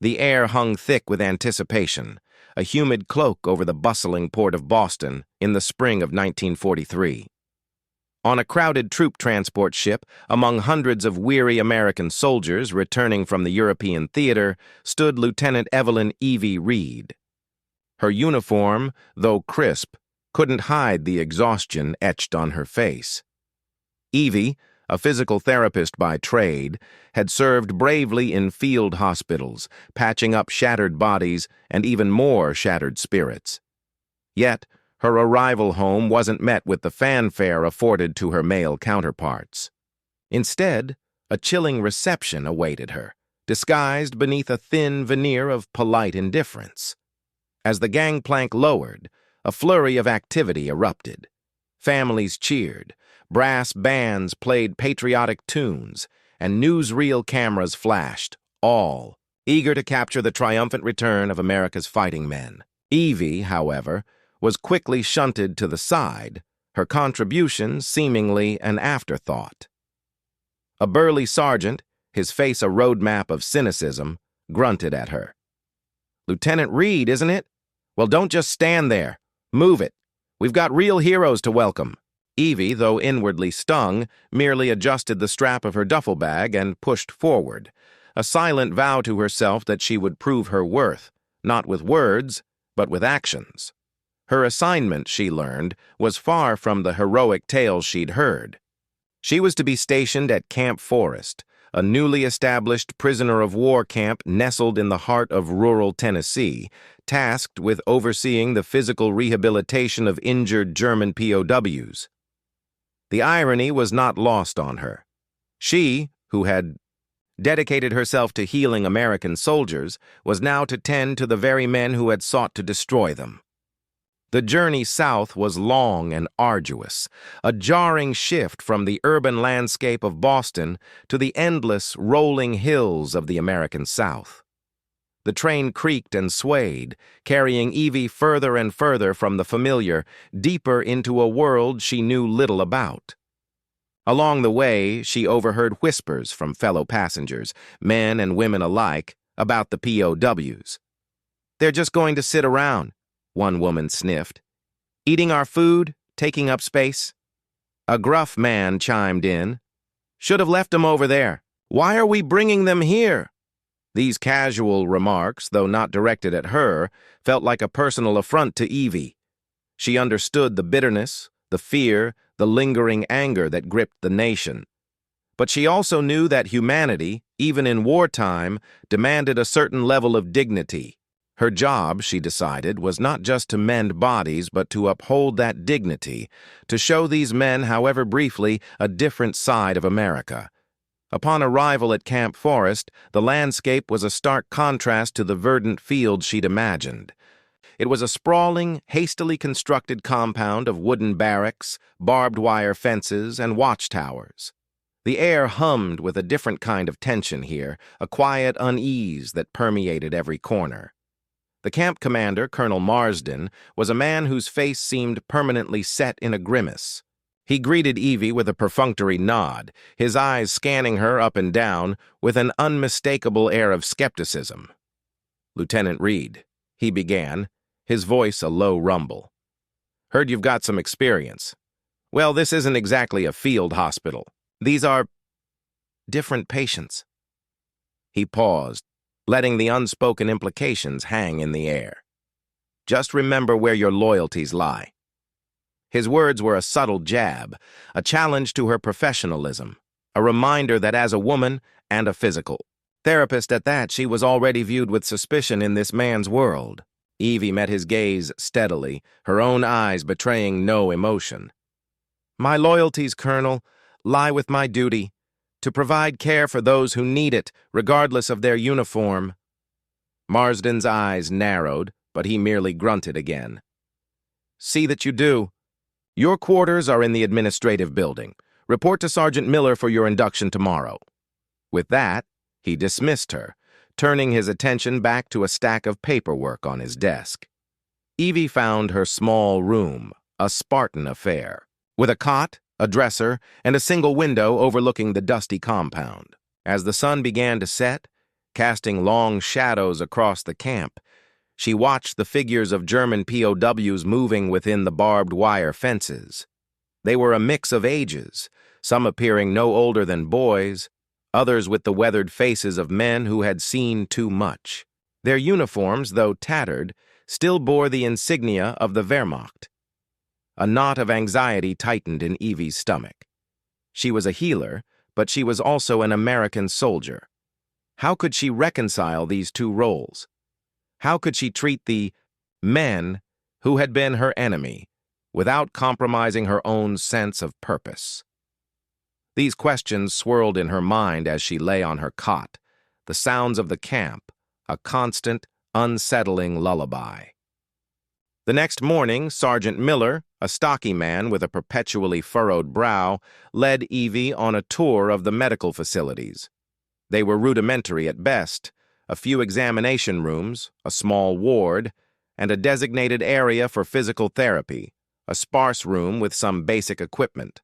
The air hung thick with anticipation, a humid cloak over the bustling port of Boston in the spring of 1943. On a crowded troop transport ship, among hundreds of weary American soldiers returning from the European theater, stood Lieutenant Evelyn Evie Reed. Her uniform, though crisp, couldn't hide the exhaustion etched on her face. Evie, a physical therapist by trade, had served bravely in field hospitals, patching up shattered bodies and even more shattered spirits. Yet, her arrival home wasn't met with the fanfare afforded to her male counterparts. Instead, a chilling reception awaited her, disguised beneath a thin veneer of polite indifference. As the gangplank lowered, a flurry of activity erupted. Families cheered, brass bands played patriotic tunes, and newsreel cameras flashed, all eager to capture the triumphant return of America's fighting men. Evie, however, was quickly shunted to the side, her contribution seemingly an afterthought. A burly sergeant, his face a roadmap of cynicism, grunted at her. "Lieutenant Reed, isn't it? Well, don't just stand there. Move it. We've got real heroes to welcome." Evie, though inwardly stung, merely adjusted the strap of her duffel bag and pushed forward, a silent vow to herself that she would prove her worth, not with words, but with actions. Her assignment, she learned, was far from the heroic tales she'd heard. She was to be stationed at Camp Forest, a newly established prisoner-of-war camp nestled in the heart of rural Tennessee, tasked with overseeing the physical rehabilitation of injured German POWs. The irony was not lost on her. She, who had dedicated herself to healing American soldiers, was now to tend to the very men who had sought to destroy them. The journey south was long and arduous, a jarring shift from the urban landscape of Boston to the endless, rolling hills of the American South. The train creaked and swayed, carrying Evie further and further from the familiar, deeper into a world she knew little about. Along the way, she overheard whispers from fellow passengers, men and women alike, about the POWs. "They're just going to sit around," one woman sniffed. "Eating our food, taking up space." A gruff man chimed in. "Should have left them over there. Why are we bringing them here?" These casual remarks, though not directed at her, felt like a personal affront to Evie. She understood the bitterness, the fear, the lingering anger that gripped the nation. But she also knew that humanity, even in wartime, demanded a certain level of dignity. Her job, she decided, was not just to mend bodies, but to uphold that dignity, to show these men, however briefly, a different side of America. Upon arrival at Camp Forest, the landscape was a stark contrast to the verdant field she'd imagined. It was a sprawling, hastily constructed compound of wooden barracks, barbed wire fences, and watchtowers. The air hummed with a different kind of tension here, a quiet unease that permeated every corner. The camp commander, Colonel Marsden, was a man whose face seemed permanently set in a grimace. He greeted Evie with a perfunctory nod, his eyes scanning her up and down with an unmistakable air of skepticism. "Lieutenant Reed," he began, his voice a low rumble. "Heard you've got some experience. Well, this isn't exactly a field hospital. These are different patients." He paused, letting the unspoken implications hang in the air. "Just remember where your loyalties lie." His words were a subtle jab, a challenge to her professionalism, a reminder that as a woman, and a physical therapist at that, she was already viewed with suspicion in this man's world. Evie met his gaze steadily, her own eyes betraying no emotion. "My loyalties, Colonel, lie with my duty, to provide care for those who need it, regardless of their uniform." Marsden's eyes narrowed, but he merely grunted again. "See that you do. Your quarters are in the administrative building. Report to Sergeant Miller for your induction tomorrow." With that, he dismissed her, turning his attention back to a stack of paperwork on his desk. Evie found her small room, a Spartan affair, with a cot, a dresser, and a single window overlooking the dusty compound. As the sun began to set, casting long shadows across the camp. She watched the figures of German POWs moving within the barbed wire fences. They were a mix of ages, some appearing no older than boys, others with the weathered faces of men who had seen too much. Their uniforms, though tattered, still bore the insignia of the Wehrmacht. A knot of anxiety tightened in Evie's stomach. She was a healer, but she was also an American soldier. How could she reconcile these two roles? How could she treat the men who had been her enemy without compromising her own sense of purpose? These questions swirled in her mind as she lay on her cot, the sounds of the camp, a constant, unsettling lullaby. The next morning, Sergeant Miller, a stocky man with a perpetually furrowed brow, led Evie on a tour of the medical facilities. They were rudimentary at best, a few examination rooms, a small ward, and a designated area for physical therapy, a sparse room with some basic equipment.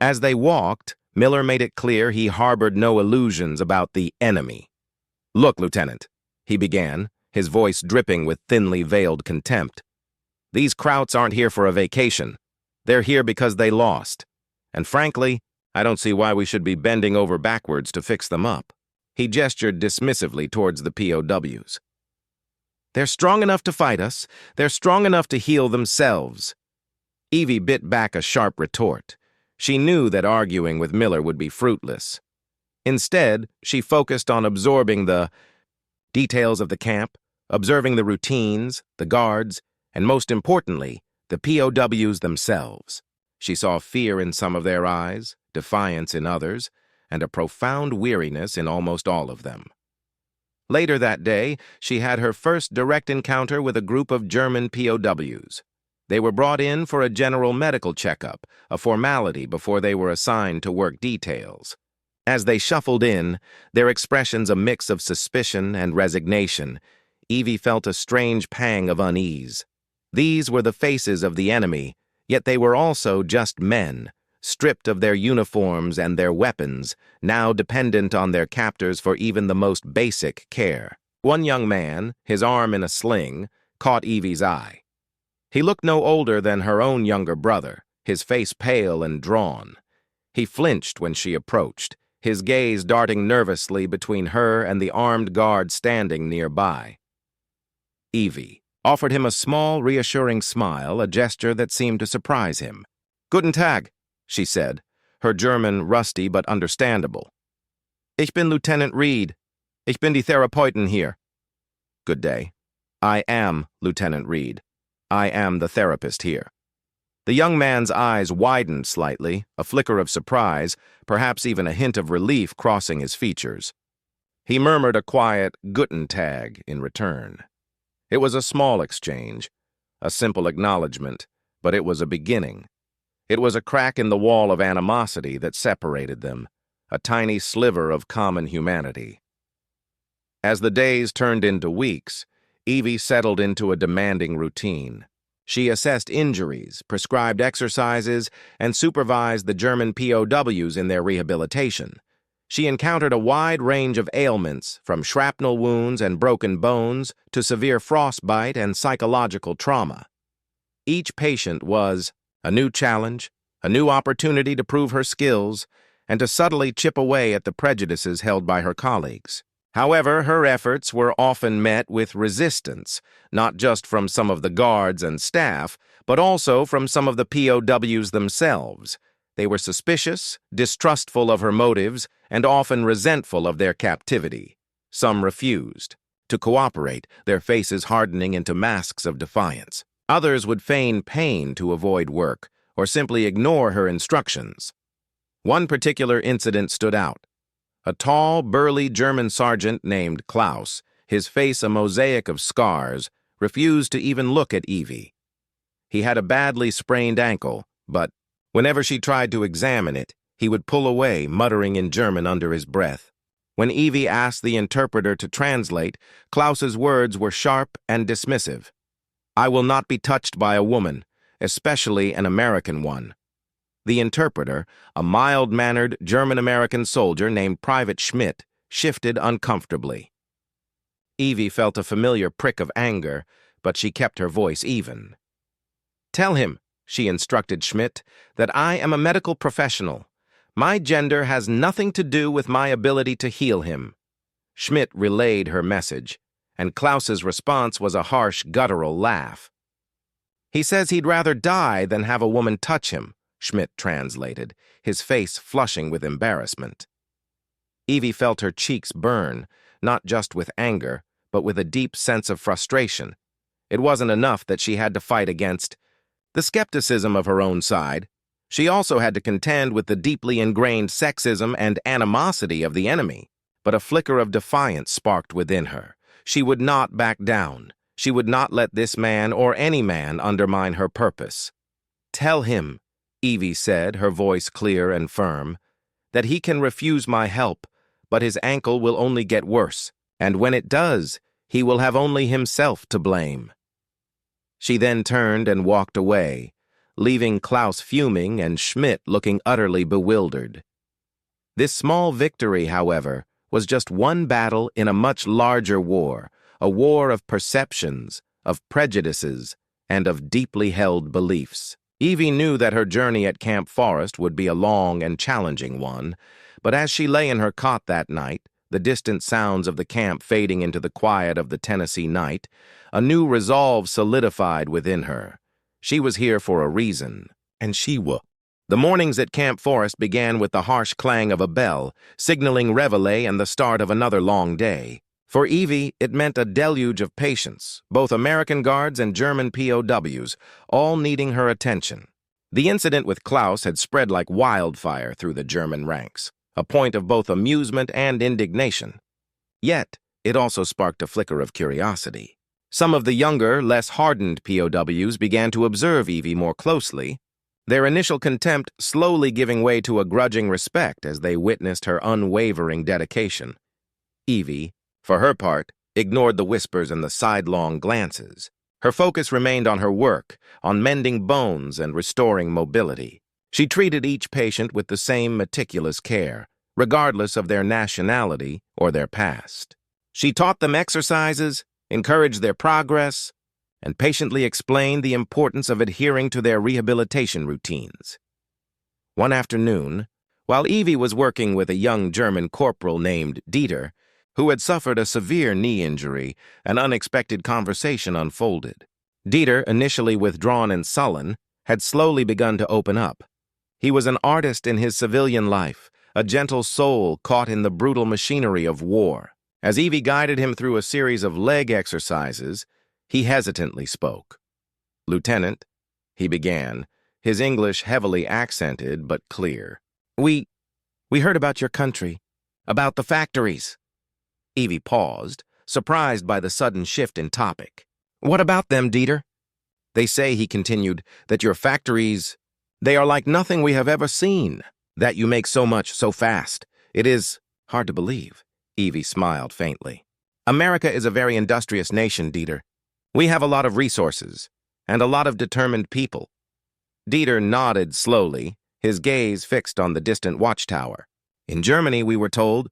As they walked, Miller made it clear he harbored no illusions about the enemy. "Look, Lieutenant," he began, his voice dripping with thinly veiled contempt. "These Krauts aren't here for a vacation. They're here because they lost. And frankly, I don't see why we should be bending over backwards to fix them up." He gestured dismissively towards the POWs. "They're strong enough to fight us. They're strong enough to heal themselves." Evie bit back a sharp retort. She knew that arguing with Miller would be fruitless. Instead, she focused on absorbing the details of the camp, observing the routines, the guards, and most importantly, the POWs themselves. She saw fear in some of their eyes, defiance in others, and a profound weariness in almost all of them. Later that day, she had her first direct encounter with a group of German POWs. They were brought in for a general medical checkup, a formality before they were assigned to work details. As they shuffled in, their expressions a mix of suspicion and resignation, Evie felt a strange pang of unease. These were the faces of the enemy, yet they were also just men, stripped of their uniforms and their weapons, now dependent on their captors for even the most basic care. One young man, his arm in a sling, caught Evie's eye. He looked no older than her own younger brother, his face pale and drawn. He flinched when she approached, his gaze darting nervously between her and the armed guard standing nearby. Evie offered him a small, reassuring smile, a gesture that seemed to surprise him. "Guten Tag," she said, her German rusty but understandable. "Ich bin Lieutenant Reed. Ich bin die Therapeutin here." "Good day. I am Lieutenant Reed. I am the therapist here." The young man's eyes widened slightly, a flicker of surprise, perhaps even a hint of relief crossing his features. He murmured a quiet "Guten Tag" in return. It was a small exchange, a simple acknowledgement, but it was a beginning. It was a crack in the wall of animosity that separated them, a tiny sliver of common humanity. As the days turned into weeks, Evie settled into a demanding routine. She assessed injuries, prescribed exercises, and supervised the German POWs in their rehabilitation. She encountered a wide range of ailments, from shrapnel wounds and broken bones to severe frostbite and psychological trauma. Each patient was a new challenge, a new opportunity to prove her skills, and to subtly chip away at the prejudices held by her colleagues. However, her efforts were often met with resistance, not just from some of the guards and staff, but also from some of the POWs themselves. They were suspicious, distrustful of her motives, and often resentful of their captivity. Some refused to cooperate, their faces hardening into masks of defiance. Others would feign pain to avoid work, or simply ignore her instructions. One particular incident stood out. A tall, burly German sergeant named Klaus, his face a mosaic of scars, refused to even look at Evie. He had a badly sprained ankle, but whenever she tried to examine it, he would pull away, muttering in German under his breath. When Evie asked the interpreter to translate, Klaus's words were sharp and dismissive. "I will not be touched by a woman, especially an American one." The interpreter, a mild-mannered German-American soldier named Private Schmidt, shifted uncomfortably. Evie felt a familiar prick of anger, but she kept her voice even. "Tell him," she instructed Schmidt, "that I am a medical professional. My gender has nothing to do with my ability to heal him." Schmidt relayed her message, and Klaus's response was a harsh, guttural laugh. "He says he'd rather die than have a woman touch him," Schmidt translated, his face flushing with embarrassment. Evie felt her cheeks burn, not just with anger, but with a deep sense of frustration. It wasn't enough that she had to fight against the skepticism of her own side. She also had to contend with the deeply ingrained sexism and animosity of the enemy. But a flicker of defiance sparked within her. She would not back down. She would not let this man or any man undermine her purpose. "Tell him," Evie said, her voice clear and firm, "that he can refuse my help, but his ankle will only get worse, and when it does, he will have only himself to blame." She then turned and walked away, leaving Klaus fuming and Schmidt looking utterly bewildered. This small victory, however, was just one battle in a much larger war, a war of perceptions, of prejudices, and of deeply held beliefs. Evie knew that her journey at Camp Forest would be a long and challenging one, but as she lay in her cot that night, the distant sounds of the camp fading into the quiet of the Tennessee night, a new resolve solidified within her. She was here for a reason, and she was. The mornings at Camp Forest began with the harsh clang of a bell, signaling reveille and the start of another long day. For Evie, it meant a deluge of patients, both American guards and German POWs, all needing her attention. The incident with Klaus had spread like wildfire through the German ranks, a point of both amusement and indignation. Yet, it also sparked a flicker of curiosity. Some of the younger, less hardened POWs began to observe Evie more closely, their initial contempt slowly giving way to a grudging respect as they witnessed her unwavering dedication. Evie, for her part, ignored the whispers and the sidelong glances. Her focus remained on her work, on mending bones and restoring mobility. She treated each patient with the same meticulous care, regardless of their nationality or their past. She taught them exercises, encouraged their progress, and patiently explained the importance of adhering to their rehabilitation routines. One afternoon, while Evie was working with a young German corporal named Dieter, who had suffered a severe knee injury, an unexpected conversation unfolded. Dieter, initially withdrawn and sullen, had slowly begun to open up. He was an artist in his civilian life, a gentle soul caught in the brutal machinery of war. As Evie guided him through a series of leg exercises, he hesitantly spoke. "Lieutenant," he began, his English heavily accented but clear. We heard about your country, about the factories." Evie paused, surprised by the sudden shift in topic. "What about them, Dieter?" "They say," he continued, "that your factories, they are like nothing we have ever seen, that you make so much so fast. It is hard to believe." Evie smiled faintly. "America is a very industrious nation, Dieter. We have a lot of resources, and a lot of determined people." Dieter nodded slowly, his gaze fixed on the distant watchtower. "In Germany, we were told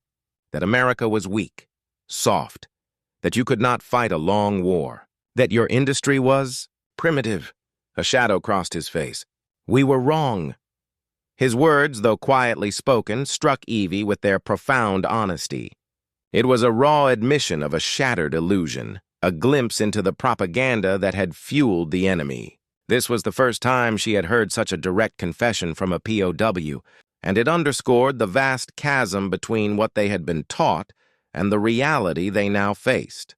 that America was weak, soft, that you could not fight a long war, that your industry was primitive." A shadow crossed his face. "We were wrong." His words, though quietly spoken, struck Evie with their profound honesty. It was a raw admission of a shattered illusion, a glimpse into the propaganda that had fueled the enemy. This was the first time she had heard such a direct confession from a POW, and it underscored the vast chasm between what they had been taught and the reality they now faced.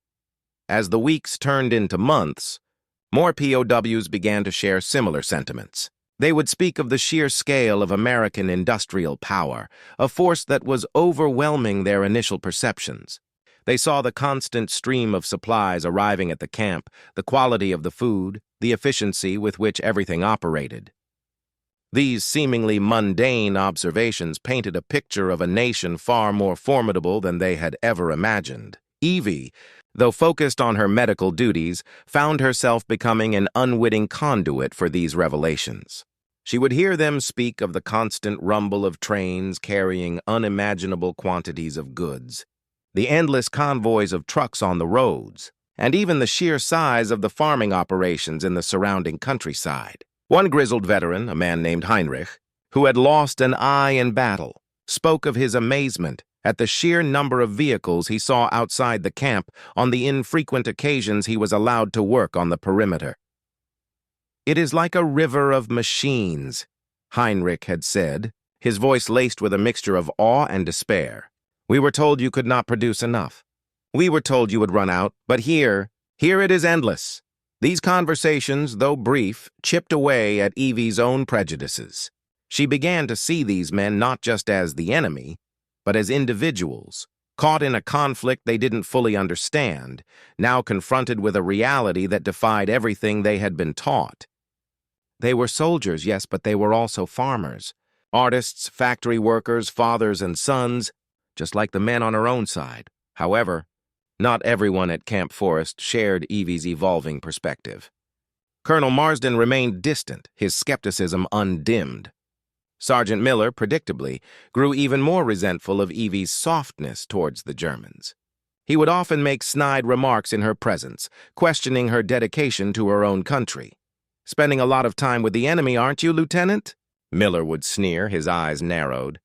As the weeks turned into months, more POWs began to share similar sentiments. They would speak of the sheer scale of American industrial power, a force that was overwhelming their initial perceptions. They saw the constant stream of supplies arriving at the camp, the quality of the food, the efficiency with which everything operated. These seemingly mundane observations painted a picture of a nation far more formidable than they had ever imagined. Evie, though focused on her medical duties, found herself becoming an unwitting conduit for these revelations. She would hear them speak of the constant rumble of trains carrying unimaginable quantities of goods, the endless convoys of trucks on the roads, and even the sheer size of the farming operations in the surrounding countryside. One grizzled veteran, a man named Heinrich, who had lost an eye in battle, spoke of his amazement at the sheer number of vehicles he saw outside the camp on the infrequent occasions he was allowed to work on the perimeter. "It is like a river of machines," Heinrich had said, his voice laced with a mixture of awe and despair. "We were told you could not produce enough. We were told you would run out, but here it is endless." These conversations, though brief, chipped away at Evie's own prejudices. She began to see these men not just as the enemy, but as individuals, caught in a conflict they didn't fully understand, now confronted with a reality that defied everything they had been taught. They were soldiers, yes, but they were also farmers, artists, factory workers, fathers and sons, just like the men on her own side. However, not everyone at Camp Forest shared Evie's evolving perspective. Colonel Marsden remained distant, his skepticism undimmed. Sergeant Miller, predictably, grew even more resentful of Evie's softness towards the Germans. He would often make snide remarks in her presence, questioning her dedication to her own country. "Spending a lot of time with the enemy, aren't you, Lieutenant?" Miller would sneer, his eyes narrowed.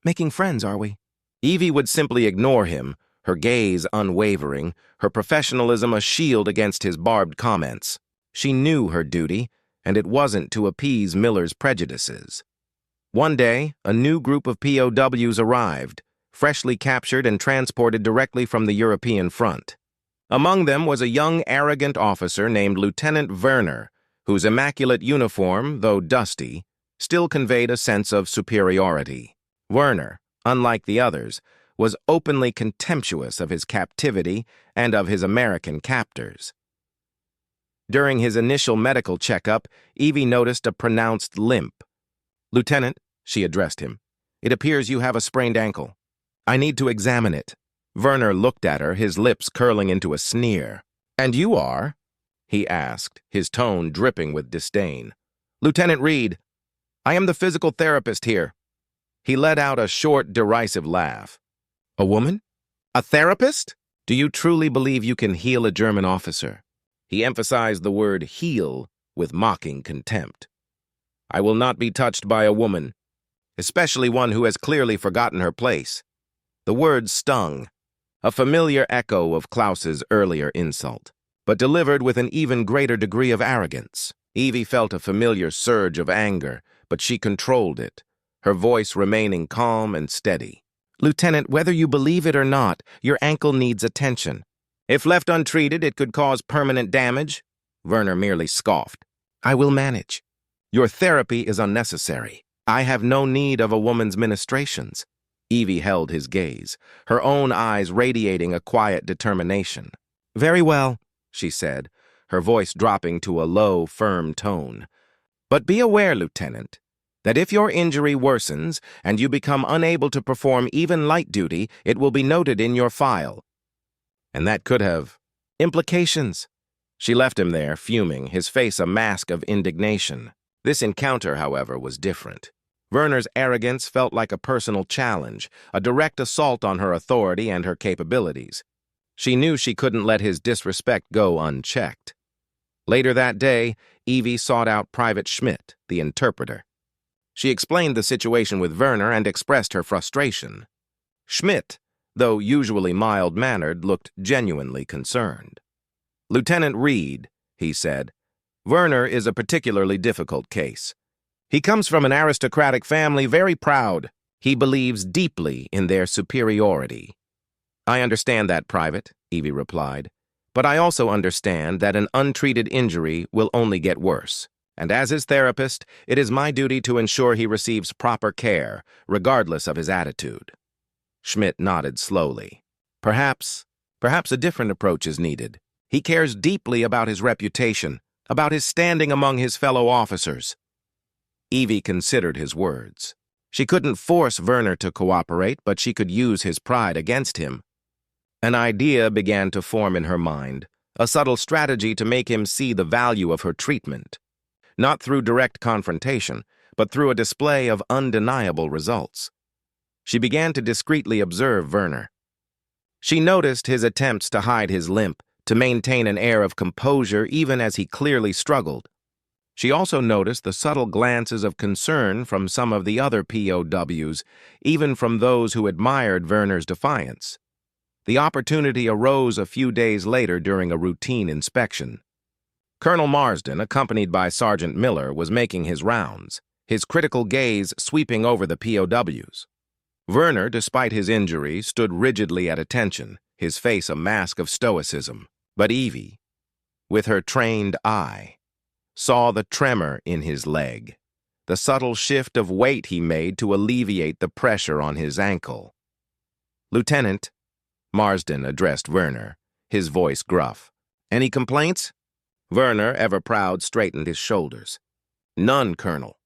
"Making friends, are we?" Evie would simply ignore him, her gaze unwavering, her professionalism a shield against his barbed comments. She knew her duty, and it wasn't to appease Miller's prejudices. One day, a new group of POWs arrived, freshly captured and transported directly from the European front. Among them was a young, arrogant officer named Lieutenant Werner, whose immaculate uniform, though dusty, still conveyed a sense of superiority. Werner, unlike the others, was openly contemptuous of his captivity and of his American captors. During his initial medical checkup, Evie noticed a pronounced limp. "Lieutenant," she addressed him, "it appears you have a sprained ankle. I need to examine it." Werner looked at her, his lips curling into a sneer. "And you are?" he asked, his tone dripping with disdain. "Lieutenant Reed. I am the physical therapist here." He let out a short, derisive laugh. "A woman? A therapist? Do you truly believe you can heal a German officer?" He emphasized the word heal with mocking contempt. "I will not be touched by a woman, especially one who has clearly forgotten her place." The words stung, a familiar echo of Klaus's earlier insult, but delivered with an even greater degree of arrogance. Evie felt a familiar surge of anger, but she controlled it, her voice remaining calm and steady. "Lieutenant, whether you believe it or not, your ankle needs attention. If left untreated, it could cause permanent damage." Werner merely scoffed. "I will manage. Your therapy is unnecessary. I have no need of a woman's ministrations." Evie held his gaze, her own eyes radiating a quiet determination. "Very well," she said, her voice dropping to a low, firm tone. "But be aware, Lieutenant, that if your injury worsens and you become unable to perform even light duty, it will be noted in your file. And that could have implications." She left him there, fuming, his face a mask of indignation. This encounter, however, was different. Werner's arrogance felt like a personal challenge, a direct assault on her authority and her capabilities. She knew she couldn't let his disrespect go unchecked. Later that day, Evie sought out Private Schmidt, the interpreter. She explained the situation with Werner and expressed her frustration. Schmidt, though usually mild-mannered, looked genuinely concerned. "Lieutenant Reed," he said, "Werner is a particularly difficult case. He comes from an aristocratic family, very proud. He believes deeply in their superiority." "I understand that, Private," Evie replied, "but I also understand that an untreated injury will only get worse. And as his therapist, it is my duty to ensure he receives proper care, regardless of his attitude." Schmidt nodded slowly. Perhaps a different approach is needed. He cares deeply about his reputation, about his standing among his fellow officers." Evie considered his words. She couldn't force Werner to cooperate, but she could use his pride against him. An idea began to form in her mind, a subtle strategy to make him see the value of her treatment. Not through direct confrontation, but through a display of undeniable results. She began to discreetly observe Werner. She noticed his attempts to hide his limp, to maintain an air of composure even as he clearly struggled. She also noticed the subtle glances of concern from some of the other POWs, even from those who admired Werner's defiance. The opportunity arose a few days later during a routine inspection. Colonel Marsden, accompanied by Sergeant Miller, was making his rounds, his critical gaze sweeping over the POWs. Werner, despite his injury, stood rigidly at attention, his face a mask of stoicism. But Evie, with her trained eye, saw the tremor in his leg, the subtle shift of weight he made to alleviate the pressure on his ankle. "Lieutenant," Marsden addressed Werner, his voice gruff. "Any complaints?" Werner, ever proud, straightened his shoulders. "None, Colonel."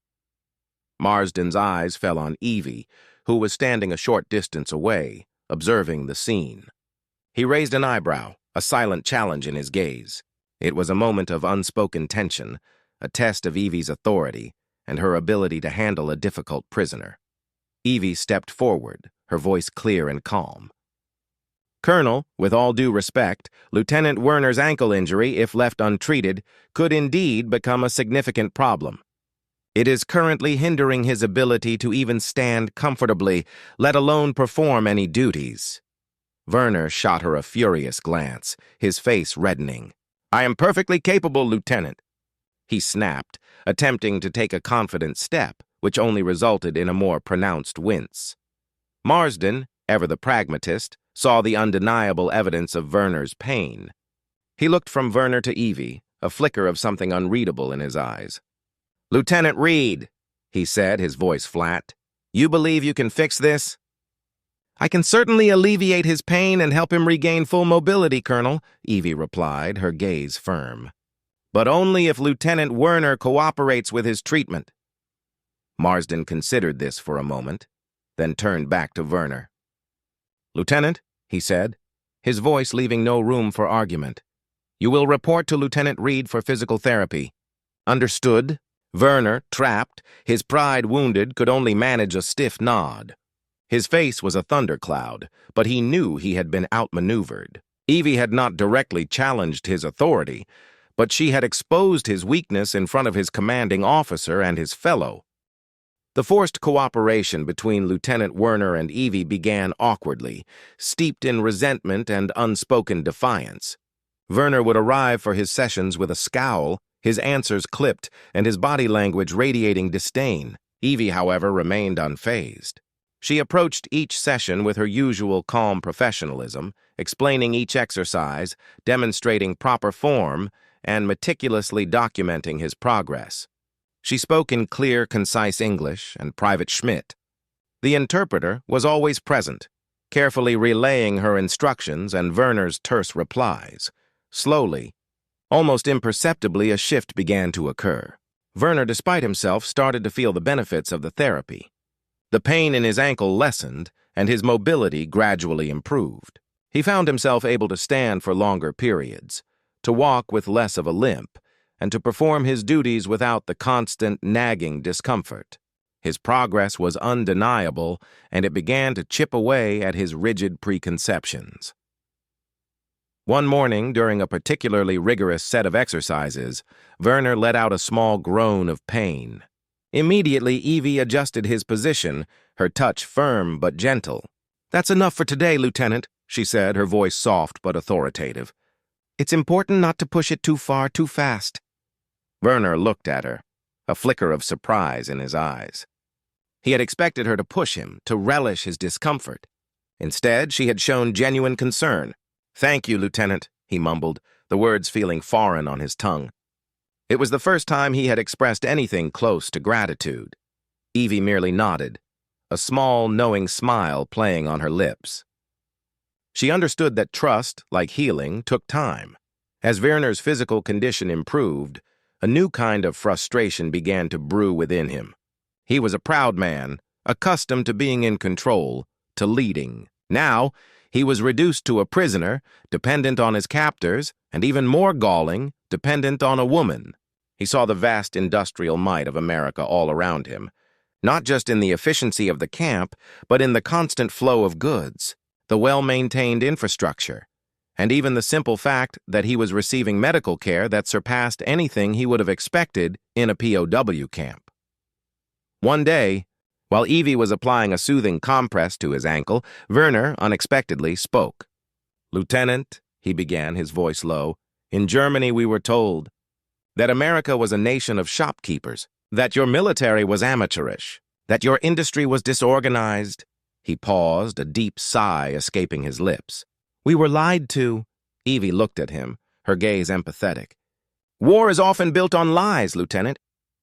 Marsden's eyes fell on Evie, who was standing a short distance away, observing the scene. He raised an eyebrow, a silent challenge in his gaze. It was a moment of unspoken tension, a test of Evie's authority and her ability to handle a difficult prisoner. Evie stepped forward, her voice clear and calm. "Colonel, with all due respect, Lieutenant Werner's ankle injury, if left untreated, could indeed become a significant problem. It is currently hindering his ability to even stand comfortably, let alone perform any duties." Werner shot her a furious glance, his face reddening. "I am perfectly capable, Lieutenant," he snapped, attempting to take a confident step, which only resulted in a more pronounced wince. Marsden, ever the pragmatist, saw the undeniable evidence of Werner's pain. He looked from Werner to Evie, a flicker of something unreadable in his eyes. "Lieutenant Reed," he said, his voice flat, "you believe you can fix this?" "I can certainly alleviate his pain and help him regain full mobility, Colonel," Evie replied, her gaze firm. "But only if Lieutenant Werner cooperates with his treatment." Marsden considered this for a moment, then turned back to Werner. "Lieutenant," he said, his voice leaving no room for argument, "you will report to Lieutenant Reed for physical therapy." "Understood." Werner, trapped, his pride wounded, could only manage a stiff nod. His face was a thundercloud, but he knew he had been outmaneuvered. Evie had not directly challenged his authority, but she had exposed his weakness in front of his commanding officer and his fellow. The forced cooperation between Lieutenant Werner and Evie began awkwardly, steeped in resentment and unspoken defiance. Werner would arrive for his sessions with a scowl, his answers clipped, and his body language radiating disdain. Evie, however, remained unfazed. She approached each session with her usual calm professionalism, explaining each exercise, demonstrating proper form, and meticulously documenting his progress. She spoke in clear, concise English and Private Schmidt. The interpreter was always present, carefully relaying her instructions and Werner's terse replies. Slowly, almost imperceptibly, a shift began to occur. Werner, despite himself, started to feel the benefits of the therapy. The pain in his ankle lessened, and his mobility gradually improved. He found himself able to stand for longer periods, to walk with less of a limp, and to perform his duties without the constant, nagging discomfort. His progress was undeniable, and it began to chip away at his rigid preconceptions. One morning, during a particularly rigorous set of exercises, Werner let out a small groan of pain. Immediately, Evie adjusted his position, her touch firm but gentle. "That's enough for today, Lieutenant," she said, her voice soft but authoritative. "It's important not to push it too far, too fast." Werner looked at her, a flicker of surprise in his eyes. He had expected her to push him, to relish his discomfort. Instead, she had shown genuine concern. "Thank you, Lieutenant," he mumbled, the words feeling foreign on his tongue. It was the first time he had expressed anything close to gratitude. Evie merely nodded, a small, knowing smile playing on her lips. She understood that trust, like healing, took time. As Werner's physical condition improved, a new kind of frustration began to brew within him. He was a proud man, accustomed to being in control, to leading. Now, he was reduced to a prisoner, dependent on his captors, and even more galling, dependent on a woman. He saw the vast industrial might of America all around him, not just in the efficiency of the camp, but in the constant flow of goods. the well-maintained infrastructure, and even the simple fact that he was receiving medical care that surpassed anything he would have expected in a POW camp. One day, while Evie was applying a soothing compress to his ankle, Werner unexpectedly spoke. "Lieutenant," he began, his voice low, "in Germany we were told that America was a nation of shopkeepers, that your military was amateurish, that your industry was disorganized." He paused, a deep sigh escaping his lips. "We were lied to." Evie looked at him, her gaze empathetic. "War is often built on lies, Lieutenant."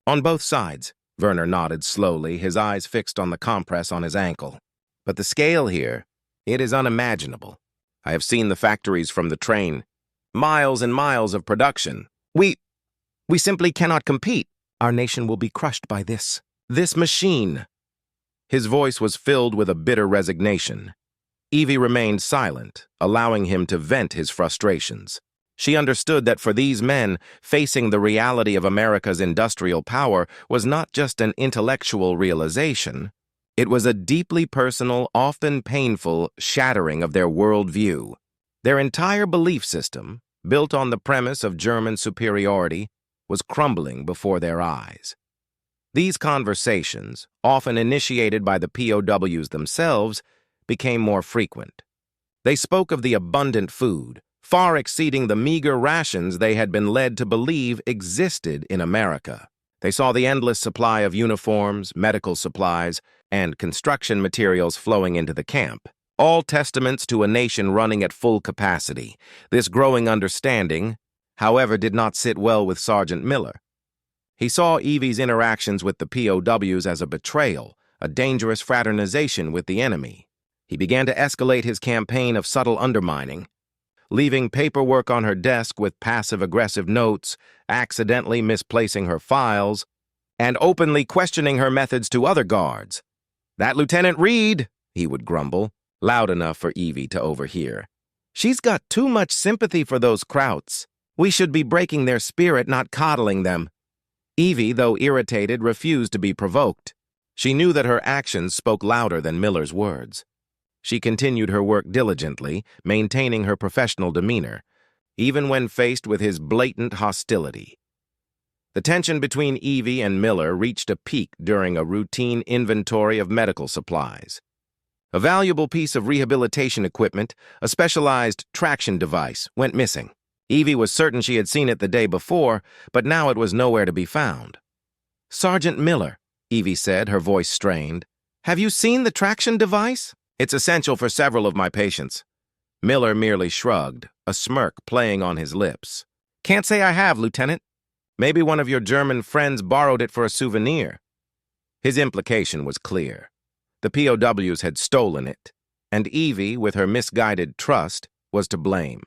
"On both sides," Werner nodded slowly, his eyes fixed on the compress on his ankle. "But the scale here, it is unimaginable. I have seen the factories from the train. Miles and miles of production. We simply cannot compete. Our nation will be crushed by this machine." His voice was filled with a bitter resignation. Evie remained silent, allowing him to vent his frustrations. She understood that for these men, facing the reality of America's industrial power was not just an intellectual realization. It was a deeply personal, often painful, shattering of their worldview. Their entire belief system, built on the premise of German superiority, was crumbling before their eyes. These conversations, often initiated by the POWs themselves, became more frequent. They spoke of the abundant food, far exceeding the meager rations they had been led to believe existed in America. They saw the endless supply of uniforms, medical supplies, and construction materials flowing into the camp, all testaments to a nation running at full capacity. This growing understanding, however, did not sit well with Sergeant Miller. He saw Evie's interactions with the POWs as a betrayal, a dangerous fraternization with the enemy. He began to escalate his campaign of subtle undermining, leaving paperwork on her desk with passive-aggressive notes, accidentally misplacing her files, and openly questioning her methods to other guards. "That Lieutenant Reed," he would grumble, loud enough for Evie to overhear. "She's got too much sympathy for those Krauts. We should be breaking their spirit, not coddling them." Evie, though irritated, refused to be provoked. She knew that her actions spoke louder than Miller's words. She continued her work diligently, maintaining her professional demeanor, even when faced with his blatant hostility. The tension between Evie and Miller reached a peak during a routine inventory of medical supplies. A valuable piece of rehabilitation equipment, a specialized traction device, went missing. Evie was certain she had seen it the day before, but now it was nowhere to be found. "Sergeant Miller," Evie said, her voice strained, "have you seen the traction device? It's essential for several of my patients." Miller merely shrugged, a smirk playing on his lips. "Can't say I have, Lieutenant. Maybe one of your German friends borrowed it for a souvenir." His implication was clear. The POWs had stolen it, and Evie, with her misguided trust, was to blame.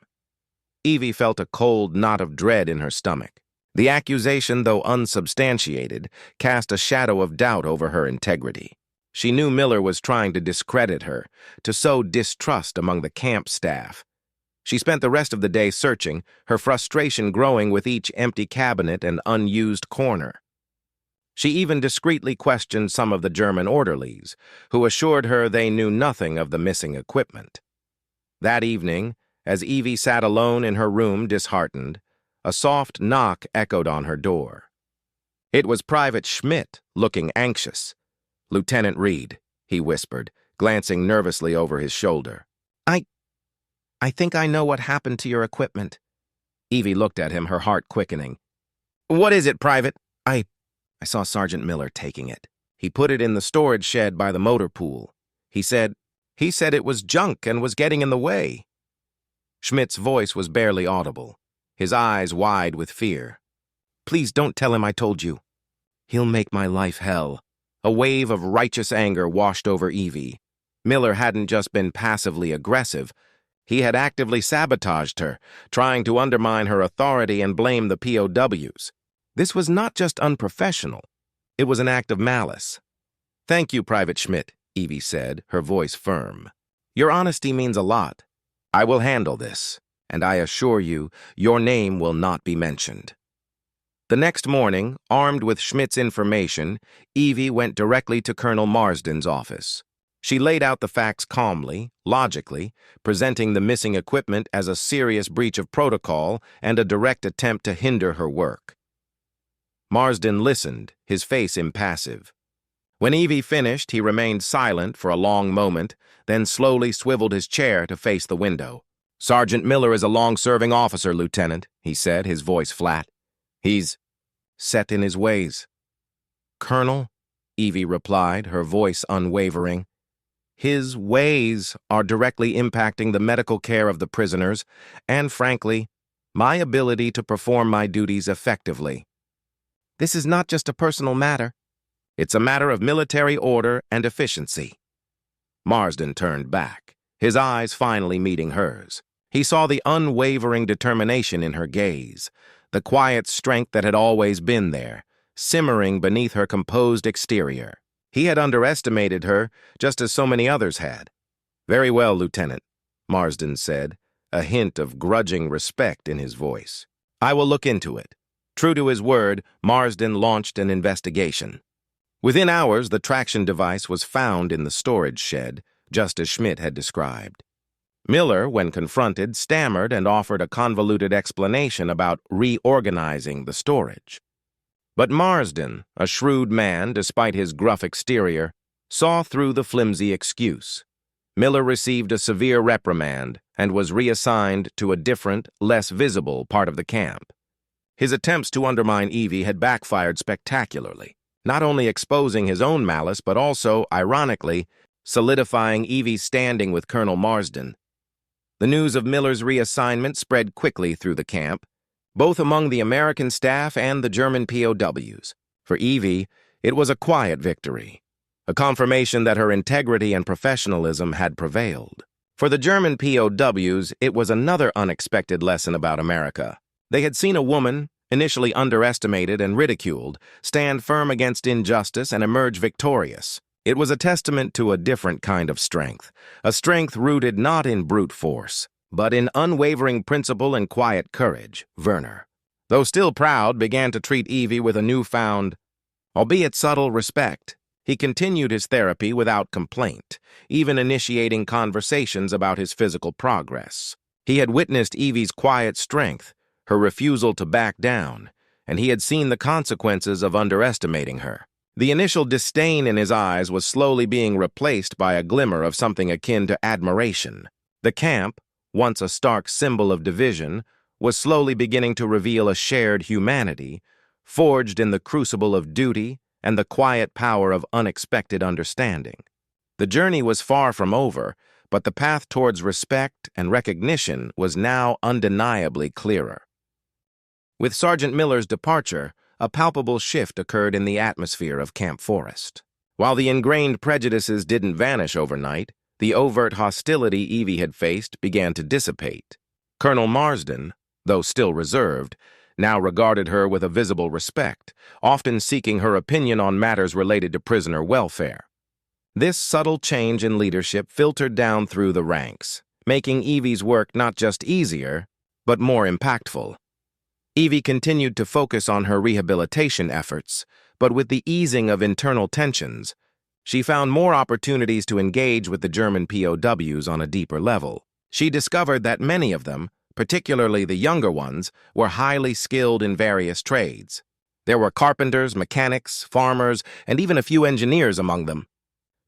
Evie felt a cold knot of dread in her stomach. The accusation, though unsubstantiated, cast a shadow of doubt over her integrity. She knew Miller was trying to discredit her, to sow distrust among the camp staff. She spent the rest of the day searching, her frustration growing with each empty cabinet and unused corner. She even discreetly questioned some of the German orderlies, who assured her they knew nothing of the missing equipment. That evening, as Evie sat alone in her room disheartened, a soft knock echoed on her door. It was Private Schmidt, looking anxious. "Lieutenant Reed," he whispered, glancing nervously over his shoulder. I think I know what happened to your equipment." Evie looked at him, her heart quickening. "What is it, Private?" I saw Sergeant Miller taking it. He put it in the storage shed by the motor pool. He said it was junk and was getting in the way." Schmidt's voice was barely audible, his eyes wide with fear. "Please don't tell him I told you. He'll make my life hell." A wave of righteous anger washed over Evie. Miller hadn't just been passively aggressive. He had actively sabotaged her, trying to undermine her authority and blame the POWs. This was not just unprofessional. It was an act of malice. "Thank you, Private Schmidt," Evie said, her voice firm. "Your honesty means a lot. I will handle this, and I assure you, your name will not be mentioned." The next morning, armed with Schmidt's information, Evie went directly to Colonel Marsden's office. She laid out the facts calmly, logically, presenting the missing equipment as a serious breach of protocol and a direct attempt to hinder her work. Marsden listened, his face impassive. When Evie finished, he remained silent for a long moment, then slowly swiveled his chair to face the window. "Sergeant Miller is a long-serving officer, Lieutenant," he said, his voice flat. "He's set in his ways." "Colonel," Evie replied, her voice unwavering. "His ways are directly impacting the medical care of the prisoners and, frankly, my ability to perform my duties effectively. This is not just a personal matter. It's a matter of military order and efficiency." Marsden turned back, his eyes finally meeting hers. He saw the unwavering determination in her gaze, the quiet strength that had always been there, simmering beneath her composed exterior. He had underestimated her, just as so many others had. "Very well, Lieutenant," Marsden said, a hint of grudging respect in his voice. "I will look into it." True to his word, Marsden launched an investigation. Within hours, the traction device was found in the storage shed, just as Schmidt had described. Miller, when confronted, stammered and offered a convoluted explanation about reorganizing the storage. But Marsden, a shrewd man despite his gruff exterior, saw through the flimsy excuse. Miller received a severe reprimand and was reassigned to a different, less visible part of the camp. His attempts to undermine Evie had backfired spectacularly, not only exposing his own malice, but also, ironically, solidifying Evie's standing with Colonel Marsden. The news of Miller's reassignment spread quickly through the camp, both among the American staff and the German POWs. For Evie, it was a quiet victory, a confirmation that her integrity and professionalism had prevailed. For the German POWs, it was another unexpected lesson about America. They had seen a woman, initially underestimated and ridiculed, stand firm against injustice and emerge victorious. It was a testament to a different kind of strength, a strength rooted not in brute force, but in unwavering principle and quiet courage. Werner, though still proud, began to treat Evie with a newfound, albeit subtle, respect. He continued his therapy without complaint, even initiating conversations about his physical progress. He had witnessed Evie's quiet strength, her refusal to back down, and he had seen the consequences of underestimating her. The initial disdain in his eyes was slowly being replaced by a glimmer of something akin to admiration. The camp, once a stark symbol of division, was slowly beginning to reveal a shared humanity, forged in the crucible of duty and the quiet power of unexpected understanding. The journey was far from over, but the path towards respect and recognition was now undeniably clearer. With Sergeant Miller's departure, a palpable shift occurred in the atmosphere of Camp Forest. While the ingrained prejudices didn't vanish overnight, the overt hostility Evie had faced began to dissipate. Colonel Marsden, though still reserved, now regarded her with a visible respect, often seeking her opinion on matters related to prisoner welfare. This subtle change in leadership filtered down through the ranks, making Evie's work not just easier, but more impactful. Evie continued to focus on her rehabilitation efforts, but with the easing of internal tensions, she found more opportunities to engage with the German POWs on a deeper level. She discovered that many of them, particularly the younger ones, were highly skilled in various trades. There were carpenters, mechanics, farmers, and even a few engineers among them.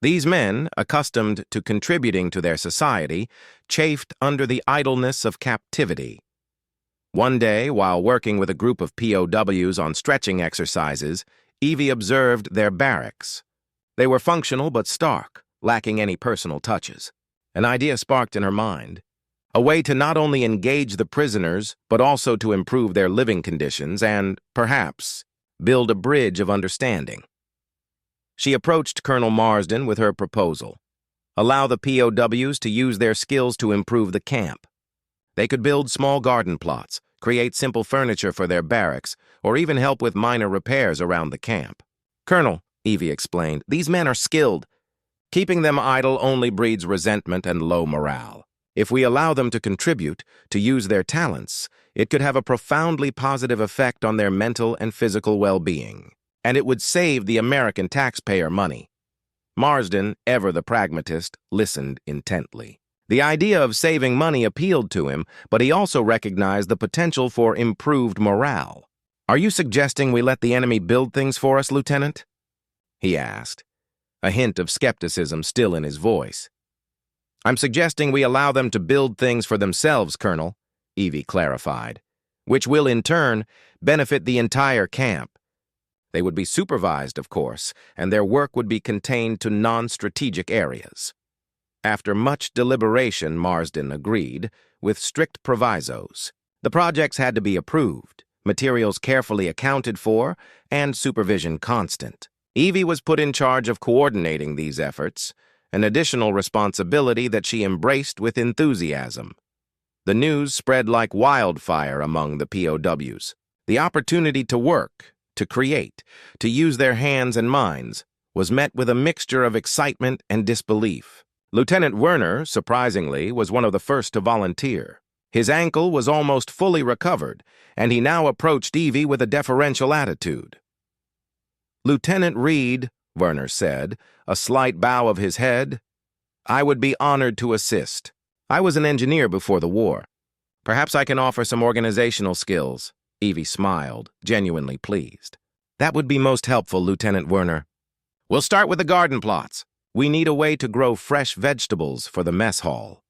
These men, accustomed to contributing to their society, chafed under the idleness of captivity. One day, while working with a group of POWs on stretching exercises, Evie observed their barracks. They were functional but stark, lacking any personal touches. An idea sparked in her mind. A way to not only engage the prisoners, but also to improve their living conditions and, perhaps, build a bridge of understanding. She approached Colonel Marsden with her proposal. Allow the POWs to use their skills to improve the camp. They could build small garden plots, create simple furniture for their barracks, or even help with minor repairs around the camp. "Colonel," Evie explained, "these men are skilled. Keeping them idle only breeds resentment and low morale. If we allow them to contribute, to use their talents, it could have a profoundly positive effect on their mental and physical well-being, and it would save the American taxpayer money." Marsden, ever the pragmatist, listened intently. The idea of saving money appealed to him, but he also recognized the potential for improved morale. "Are you suggesting we let the enemy build things for us, Lieutenant?" he asked, a hint of skepticism still in his voice. "I'm suggesting we allow them to build things for themselves, Colonel," Evie clarified, "which will, in turn, benefit the entire camp. They would be supervised, of course, and their work would be contained to non-strategic areas." After much deliberation, Marsden agreed, with strict provisos. The projects had to be approved, materials carefully accounted for, and supervision constant. Evie was put in charge of coordinating these efforts, an additional responsibility that she embraced with enthusiasm. The news spread like wildfire among the POWs. The opportunity to work, to create, to use their hands and minds, was met with a mixture of excitement and disbelief. Lieutenant Werner, surprisingly, was one of the first to volunteer. His ankle was almost fully recovered, and he now approached Evie with a deferential attitude. "Lieutenant Reed," Werner said, a slight bow of his head, "I would be honored to assist. I was an engineer before the war. Perhaps I can offer some organizational skills." Evie smiled, genuinely pleased. "That would be most helpful, Lieutenant Werner. We'll start with the garden plots. We need a way to grow fresh vegetables for the mess hall."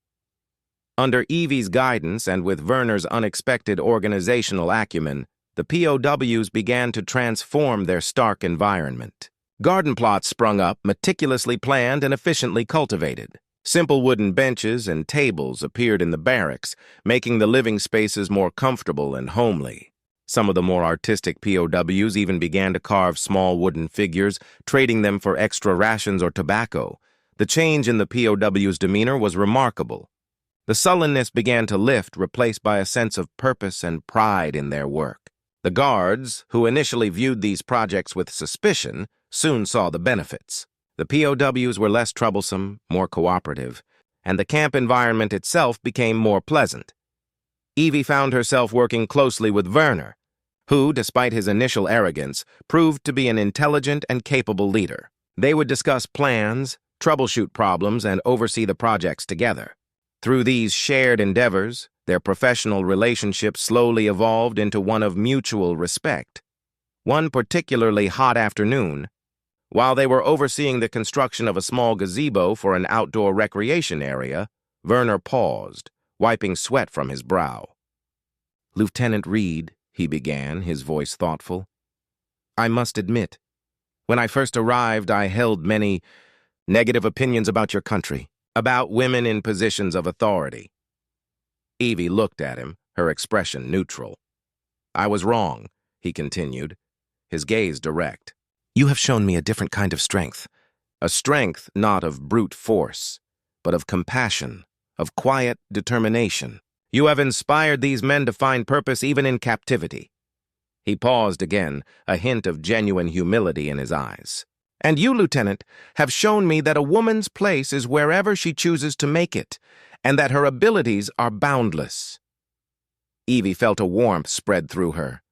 Under Evie's guidance and with Werner's unexpected organizational acumen, the POWs began to transform their stark environment. Garden plots sprung up, meticulously planned and efficiently cultivated. Simple wooden benches and tables appeared in the barracks, making the living spaces more comfortable and homely. Some of the more artistic POWs even began to carve small wooden figures, trading them for extra rations or tobacco. The change in the POWs' demeanor was remarkable. The sullenness began to lift, replaced by a sense of purpose and pride in their work. The guards, who initially viewed these projects with suspicion, soon saw the benefits. The POWs were less troublesome, more cooperative, and the camp environment itself became more pleasant. Evie found herself working closely with Werner, who, despite his initial arrogance, proved to be an intelligent and capable leader. They would discuss plans, troubleshoot problems, and oversee the projects together. Through these shared endeavors, their professional relationship slowly evolved into one of mutual respect. One particularly hot afternoon, while they were overseeing the construction of a small gazebo for an outdoor recreation area, Werner paused, wiping sweat from his brow. "Lieutenant Reed," he began, his voice thoughtful, "I must admit, when I first arrived, I held many negative opinions about your country, about women in positions of authority." Evie looked at him, her expression neutral. "I was wrong," he continued, his gaze direct. "You have shown me a different kind of strength, a strength not of brute force, but of compassion, of quiet determination. You have inspired these men to find purpose even in captivity." He paused again, a hint of genuine humility in his eyes. "And you, Lieutenant, have shown me that a woman's place is wherever she chooses to make it, and that her abilities are boundless." Evie felt a warmth spread through her.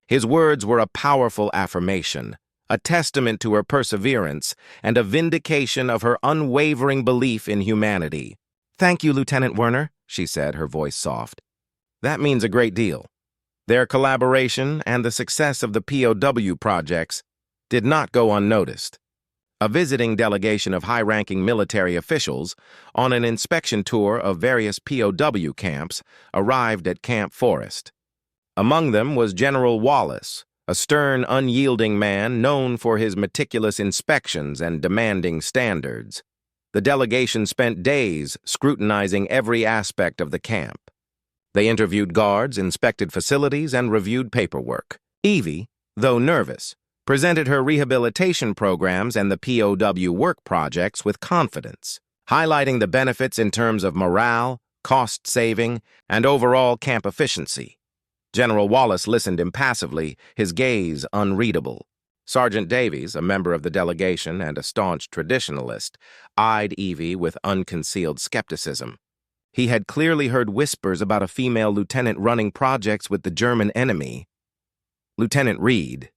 His words were a powerful affirmation, a testament to her perseverance and a vindication of her unwavering belief in humanity. "Thank you, Lieutenant Werner," she said, her voice soft. "That means a great deal." Their collaboration and the success of the POW projects did not go unnoticed. A visiting delegation of high-ranking military officials on an inspection tour of various POW camps arrived at Camp Forest. Among them was General Wallace, a stern, unyielding man known for his meticulous inspections and demanding standards. The delegation spent days scrutinizing every aspect of the camp. They interviewed guards, inspected facilities, and reviewed paperwork. Evie, though nervous, presented her rehabilitation programs and the POW work projects with confidence, highlighting the benefits in terms of morale, cost saving, and overall camp efficiency. General Wallace listened impassively, his gaze unreadable. Sergeant Davies, a member of the delegation and a staunch traditionalist, eyed Evie with unconcealed skepticism. He had clearly heard whispers about a female lieutenant running projects with the German enemy. "Lieutenant Reed,"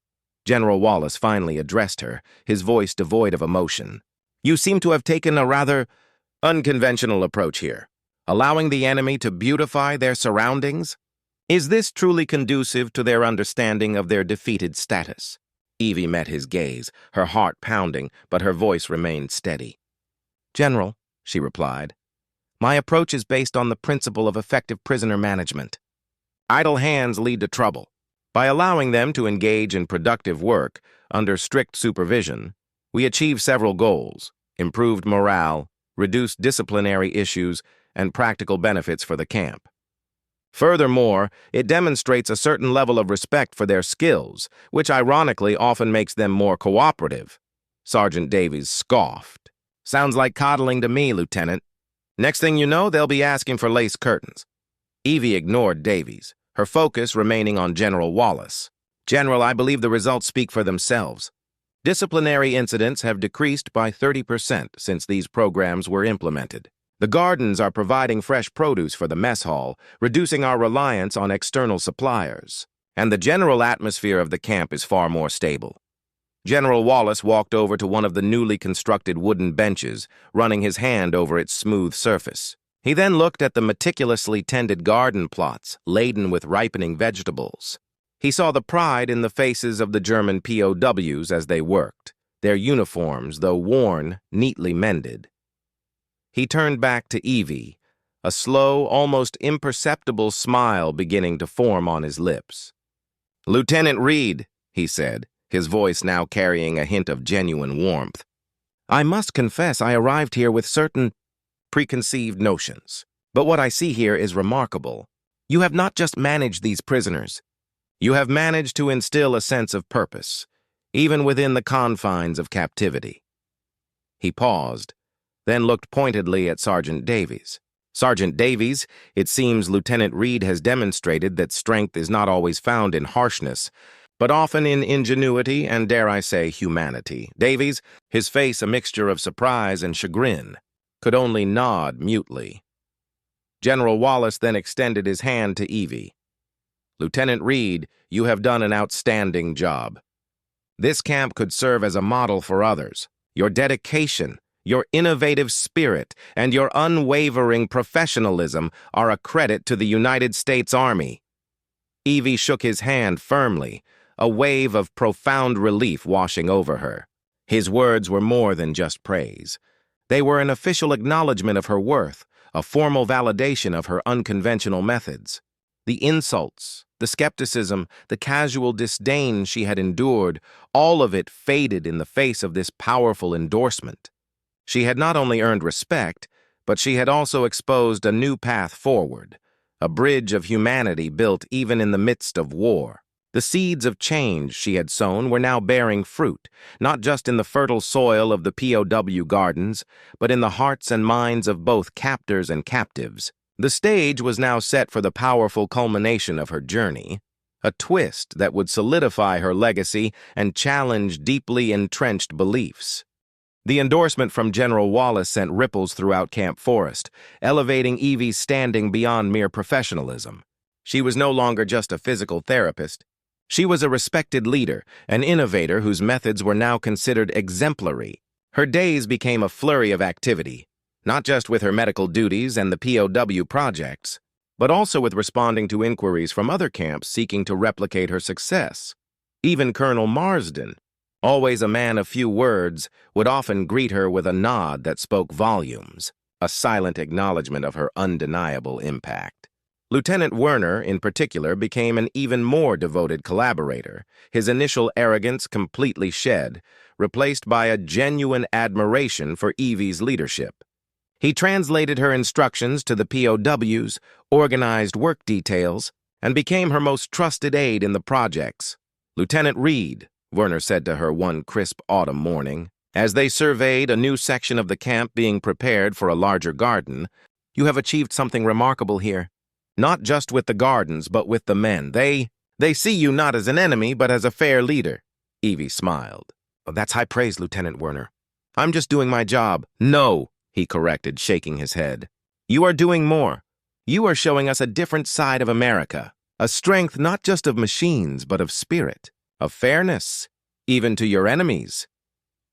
General Wallace finally addressed her, his voice devoid of emotion. You seem to have taken a rather unconventional approach here, allowing the enemy to beautify their surroundings. Is this truly conducive to their understanding of their defeated status? Evie met his gaze, her heart pounding, but her voice remained steady. General, she replied, my approach is based on the principle of effective prisoner management. Idle hands lead to trouble. By allowing them to engage in productive work under strict supervision, we achieve several goals: improved morale, reduced disciplinary issues, and practical benefits for the camp. Furthermore, it demonstrates a certain level of respect for their skills, which ironically often makes them more cooperative. Sergeant Davies scoffed. Sounds like coddling to me, Lieutenant. Next thing you know, they'll be asking for lace curtains. Evie ignored Davies, her focus remaining on General Wallace. General, I believe the results speak for themselves. Disciplinary incidents have decreased by 30% since these programs were implemented. The gardens are providing fresh produce for the mess hall, reducing our reliance on external suppliers. And the general atmosphere of the camp is far more stable. General Wallace walked over to one of the newly constructed wooden benches, running his hand over its smooth surface. He then looked at the meticulously tended garden plots, laden with ripening vegetables. He saw the pride in the faces of the German POWs as they worked, their uniforms, though worn, neatly mended. He turned back to Evie, a slow, almost imperceptible smile beginning to form on his lips. Lieutenant Reed, he said, his voice now carrying a hint of genuine warmth. I must confess I arrived here with certain preconceived notions. But what I see here is remarkable. You have not just managed these prisoners. You have managed to instill a sense of purpose, even within the confines of captivity. He paused, then looked pointedly at Sergeant Davies. Sergeant Davies, it seems Lieutenant Reed has demonstrated that strength is not always found in harshness, but often in ingenuity and, dare I say, humanity. Davies, his face a mixture of surprise and chagrin, could only nod mutely. General Wallace then extended his hand to Evie. Lieutenant Reed, you have done an outstanding job. This camp could serve as a model for others. Your dedication, your innovative spirit, and your unwavering professionalism are a credit to the United States Army. Evie shook his hand firmly, a wave of profound relief washing over her. His words were more than just praise. They were an official acknowledgement of her worth, a formal validation of her unconventional methods. The insults, the skepticism, the casual disdain she had endured, all of it faded in the face of this powerful endorsement. She had not only earned respect, but she had also exposed a new path forward, a bridge of humanity built even in the midst of war. The seeds of change she had sown were now bearing fruit, not just in the fertile soil of the POW gardens, but in the hearts and minds of both captors and captives. The stage was now set for the powerful culmination of her journey, a twist that would solidify her legacy and challenge deeply entrenched beliefs. The endorsement from General Wallace sent ripples throughout Camp Forest, elevating Evie's standing beyond mere professionalism. She was no longer just a physical therapist. She was a respected leader, an innovator whose methods were now considered exemplary. Her days became a flurry of activity, not just with her medical duties and the POW projects, but also with responding to inquiries from other camps seeking to replicate her success. Even Colonel Marsden, always a man of few words, would often greet her with a nod that spoke volumes, a silent acknowledgement of her undeniable impact. Lieutenant Werner, in particular, became an even more devoted collaborator, his initial arrogance completely shed, replaced by a genuine admiration for Evie's leadership. He translated her instructions to the POWs, organized work details, and became her most trusted aide in the projects. Lieutenant Reed, Werner said to her one crisp autumn morning, as they surveyed a new section of the camp being prepared for a larger garden, you have achieved something remarkable here. Not just with the gardens, but with the men. They see you not as an enemy, but as a fair leader. Evie smiled. Oh, that's high praise, Lieutenant Werner. I'm just doing my job. No, he corrected, shaking his head. You are doing more. You are showing us a different side of America, a strength not just of machines, but of spirit, of fairness, even to your enemies.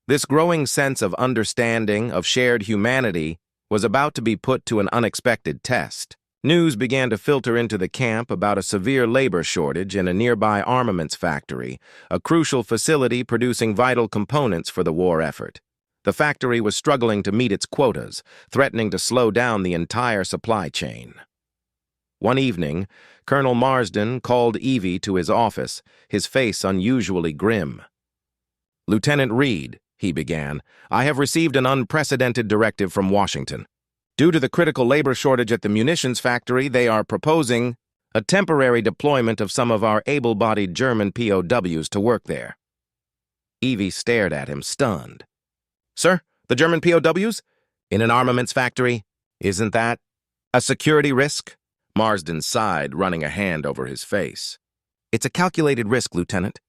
This growing sense of understanding, of shared humanity, was about to be put to an unexpected test. News began to filter into the camp about a severe labor shortage in a nearby armaments factory, a crucial facility producing vital components for the war effort. The factory was struggling to meet its quotas, threatening to slow down the entire supply chain. One evening, Colonel Marsden called Evie to his office, his face unusually grim. "Lieutenant Reed," he began, "I have received an unprecedented directive from Washington. Due to the critical labor shortage at the munitions factory, they are proposing a temporary deployment of some of our able-bodied German POWs to work there." Evie stared at him, stunned. "Sir, the German POWs? In an armaments factory? Isn't that a security risk?" Marsden sighed, running a hand over his face. "It's a calculated risk, Lieutenant.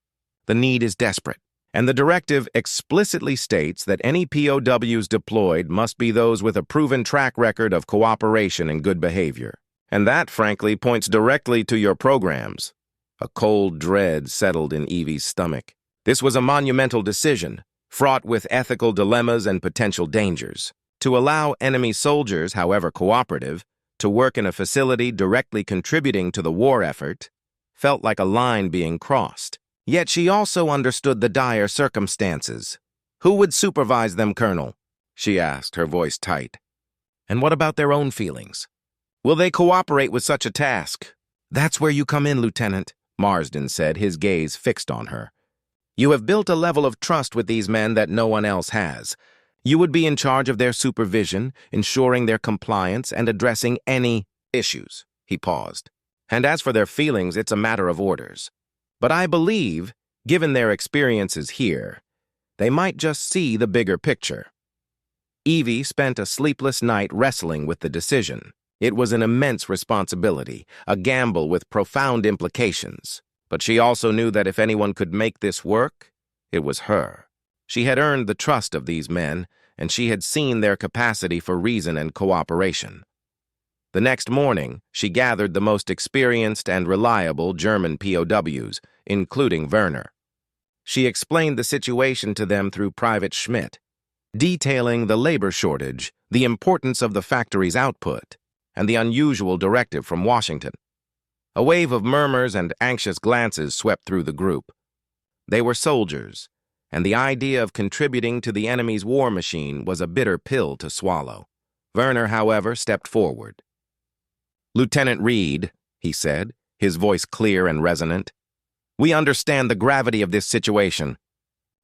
The need is desperate. And the directive explicitly states that any POWs deployed must be those with a proven track record of cooperation and good behavior. And that, frankly, points directly to your programs." A cold dread settled in Evie's stomach. This was a monumental decision, fraught with ethical dilemmas and potential dangers. To allow enemy soldiers, however cooperative, to work in a facility directly contributing to the war effort felt like a line being crossed. Yet she also understood the dire circumstances. "Who would supervise them, Colonel?" she asked, her voice tight. "And what about their own feelings? Will they cooperate with such a task?" "That's where you come in, Lieutenant," Marsden said, his gaze fixed on her. "You have built a level of trust with these men that no one else has. You would be in charge of their supervision, ensuring their compliance, and addressing any issues." He paused. "And as for their feelings, it's a matter of orders. But I believe, given their experiences here, they might just see the bigger picture." Evie spent a sleepless night wrestling with the decision. It was an immense responsibility, a gamble with profound implications. But she also knew that if anyone could make this work, it was her. She had earned the trust of these men, and she had seen their capacity for reason and cooperation. The next morning, she gathered the most experienced and reliable German POWs, including Werner. She explained the situation to them through Private Schmidt, detailing the labor shortage, the importance of the factory's output, and the unusual directive from Washington. A wave of murmurs and anxious glances swept through the group. They were soldiers, and the idea of contributing to the enemy's war machine was a bitter pill to swallow. Werner, however, stepped forward. "Lieutenant Reed," he said, his voice clear and resonant, "we understand the gravity of this situation.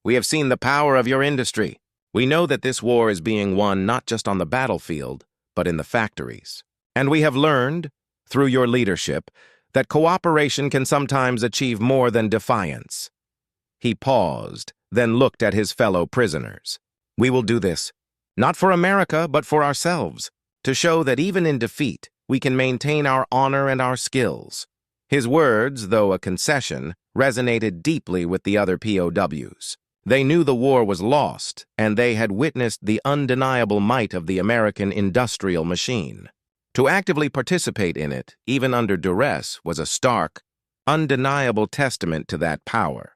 We have seen the power of your industry. We know that this war is being won not just on the battlefield, but in the factories. And we have learned, through your leadership, that cooperation can sometimes achieve more than defiance." He paused, then looked at his fellow prisoners. "We will do this, not for America, but for ourselves, to show that even in defeat, we can maintain our honor and our skills." His words, though a concession, resonated deeply with the other POWs. They knew the war was lost, and they had witnessed the undeniable might of the American industrial machine. To actively participate in it, even under duress, was a stark, undeniable testament to that power.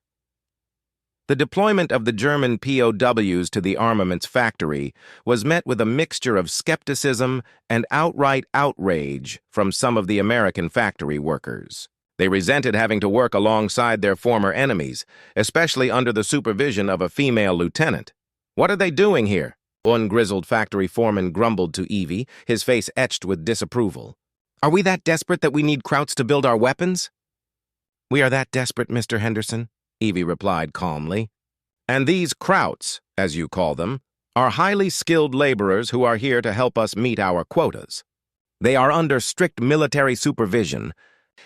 The deployment of the German POWs to the armaments factory was met with a mixture of skepticism and outright outrage from some of the American factory workers. They resented having to work alongside their former enemies, especially under the supervision of a female lieutenant. "What are they doing here?" one grizzled factory foreman grumbled to Evie, his face etched with disapproval. "Are we that desperate that we need Krauts to build our weapons?" "We are that desperate, Mr. Henderson," Evie replied calmly. "And these Krauts, as you call them, are highly skilled laborers who are here to help us meet our quotas. They are under strict military supervision,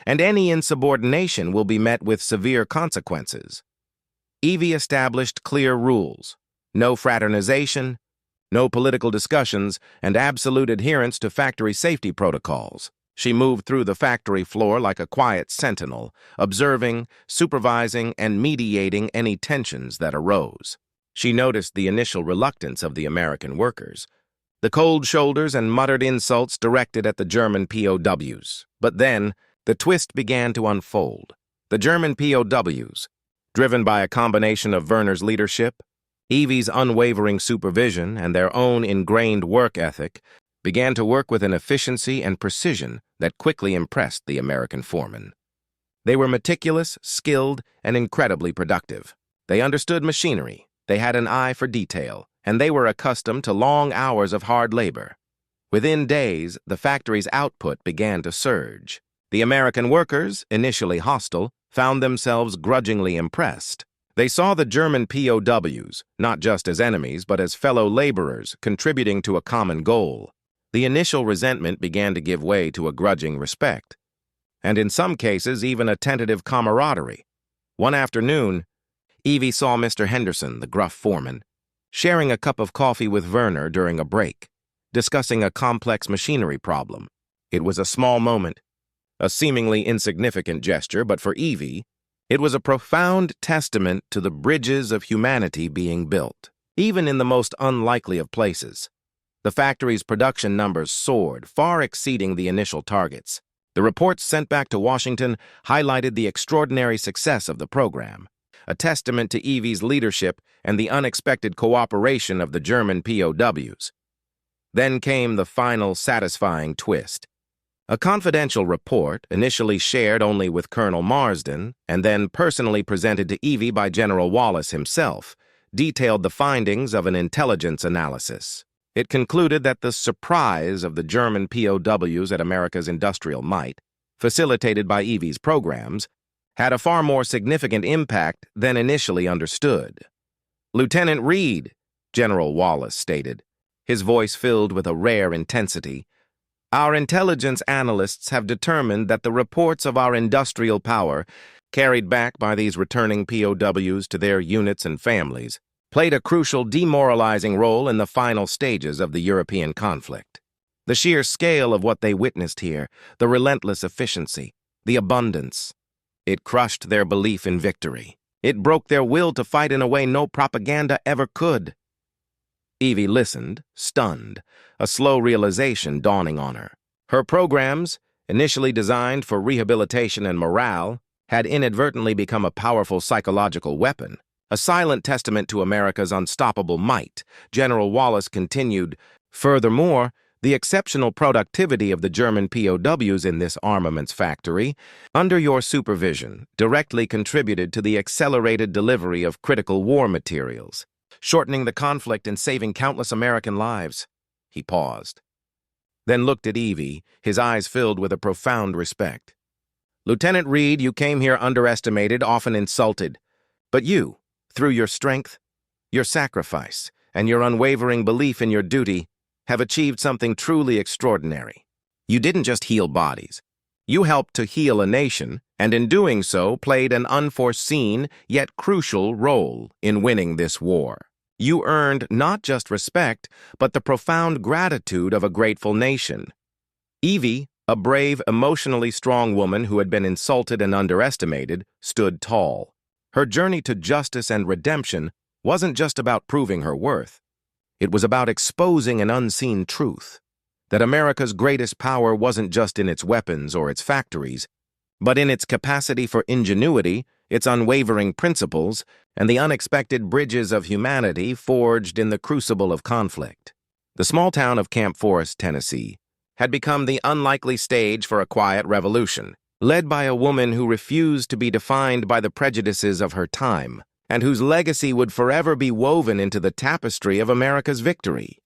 and any insubordination will be met with severe consequences." Evie established clear rules: no fraternization, no political discussions, and absolute adherence to factory safety protocols. She moved through the factory floor like a quiet sentinel, observing, supervising, and mediating any tensions that arose. She noticed the initial reluctance of the American workers, the cold shoulders and muttered insults directed at the German POWs. But then, the twist began to unfold. The German POWs, driven by a combination of Werner's leadership, Evie's unwavering supervision and their own ingrained work ethic began to work with an efficiency and precision that quickly impressed the American foreman. They were meticulous, skilled, and incredibly productive. They understood machinery, they had an eye for detail, and they were accustomed to long hours of hard labor. Within days, the factory's output began to surge. The American workers, initially hostile, found themselves grudgingly impressed. They saw the German POWs, not just as enemies, but as fellow laborers contributing to a common goal. The initial resentment began to give way to a grudging respect, and in some cases, even a tentative camaraderie. One afternoon, Evie saw Mr. Henderson, the gruff foreman, sharing a cup of coffee with Werner during a break, discussing a complex machinery problem. It was a small moment, a seemingly insignificant gesture, but for Evie, it was a profound testament to the bridges of humanity being built, even in the most unlikely of places. The factory's production numbers soared, far exceeding the initial targets. The reports sent back to Washington highlighted the extraordinary success of the program, a testament to Evie's leadership and the unexpected cooperation of the German POWs. Then came the final satisfying twist. A confidential report, initially shared only with Colonel Marsden and then personally presented to Evie by General Wallace himself, detailed the findings of an intelligence analysis. It concluded that the surprise of the German POWs at America's industrial might, facilitated by Evie's programs, had a far more significant impact than initially understood. "Lieutenant Reed," General Wallace stated, his voice filled with a rare intensity, "our intelligence analysts have determined that the reports of our industrial power, carried back by these returning POWs to their units and families, played a crucial demoralizing role in the final stages of the European conflict. The sheer scale of what they witnessed here, the relentless efficiency, the abundance, it crushed their belief in victory. It broke their will to fight in a way no propaganda ever could." Evie listened, stunned, a slow realization dawning on her. Her programs, initially designed for rehabilitation and morale, had inadvertently become a powerful psychological weapon. A silent testament to America's unstoppable might, General Wallace continued, "Furthermore, the exceptional productivity of the German POWs in this armaments factory, under your supervision, directly contributed to the accelerated delivery of critical war materials, shortening the conflict and saving countless American lives." He paused, then looked at Evie, his eyes filled with a profound respect. "Lieutenant Reed, you came here underestimated, often insulted, but you, through your strength, your sacrifice, and your unwavering belief in your duty, have achieved something truly extraordinary. You didn't just heal bodies. You helped to heal a nation, and in doing so played an unforeseen yet crucial role in winning this war. You earned not just respect, but the profound gratitude of a grateful nation." Evie, a brave, emotionally strong woman who had been insulted and underestimated, stood tall. Her journey to justice and redemption wasn't just about proving her worth. It was about exposing an unseen truth, that America's greatest power wasn't just in its weapons or its factories, but in its capacity for ingenuity, its unwavering principles, and the unexpected bridges of humanity forged in the crucible of conflict. The small town of Camp Forest, Tennessee, had become the unlikely stage for a quiet revolution, led by a woman who refused to be defined by the prejudices of her time, and whose legacy would forever be woven into the tapestry of America's victory.